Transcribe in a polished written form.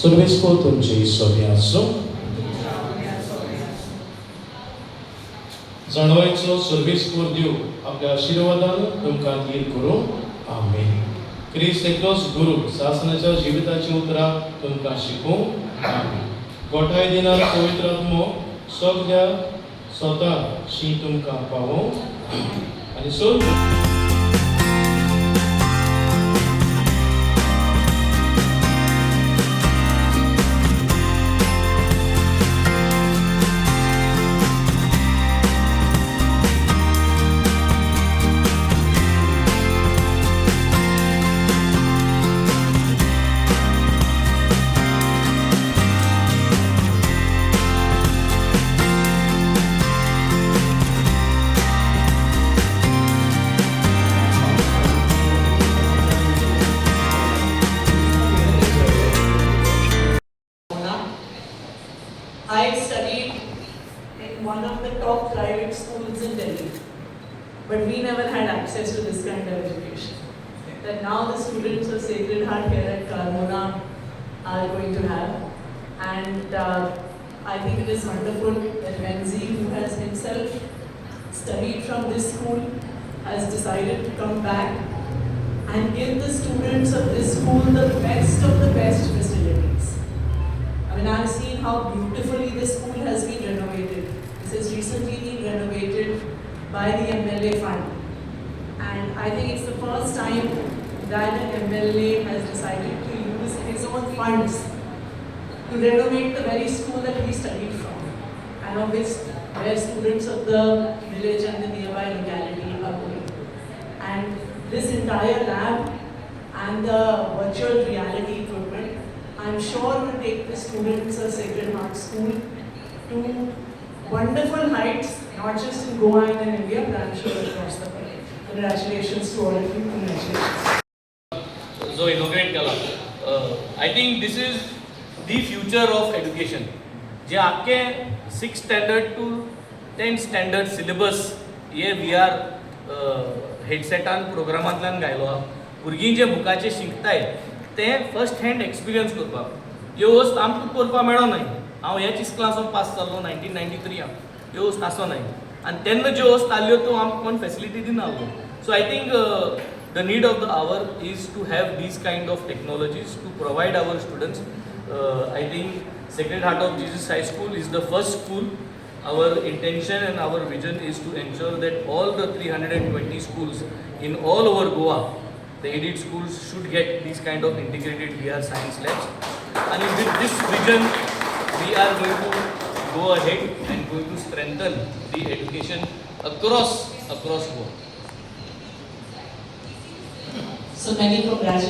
सर्वेस्को तुमचे सोबी आसूं. जाणवायचो सर्वेस्कोर दिव आपल्या आशिर्वादान तुमकां धीर करूं. आमेन. क्रिस्त एकलोच गुरू शासनाच्या जिविताची उतरां तुमकां शिकूं. आमेन. गोठाय दिनार पवित्र आत्मो सगळ्या स्वता शी तुमकां पावो आनी सोड I studied in one of the top private schools in Delhi, but we never had access to this kind of education that now the students of Sacred Heart here at Carmona are going to have. And I think it is wonderful that Renzi, who has himself studied from this school, has decided to come back and give the students of this school the best of the best facilities. I mean, I've seen how beautifully this school has been renovated. This has recently been renovated by the MLA fund. And I think it's the first time that an MLA has decided to use his own funds to renovate the very school that we studied from, and of which where students of the village and the nearby locality are going. And this entire lab and the virtual reality equipment, I'm sure will take the students of Sacred Heart School to wonderful heights, not just in Goa and in India, but I'm sure across the world. Congratulations to all of you. Congratulations. So inaugurate kala. I think this is the future of education. जे आखे 6th standard to 10th standard syllabus ये VR headsetan programatlan गायलो. भुरगीं जे बुकाचे शिकताय ते first hand experience करपाक ह्यो वस्त आमकां करपाक मेळो नाय. हांव ह्याच क्लासान पास जाल्लो 1993 ह्यो वस्त आसो नाय आनी तेन्ना ज्यो वस्त आसल्यो त्यो आमकां कोण फॅसिलिटी दिनासलो. So I think the need of the hour is to have these kind of technologies to provide our students. I think Sacred Heart of Jesus High School is the first school. Our intention and our vision is to ensure that all the 320 schools in all over Goa, the aided schools should get these kind of integrated VR science labs. And with this vision, we are going to go ahead and going to strengthen the education across Goa. So many congratulations.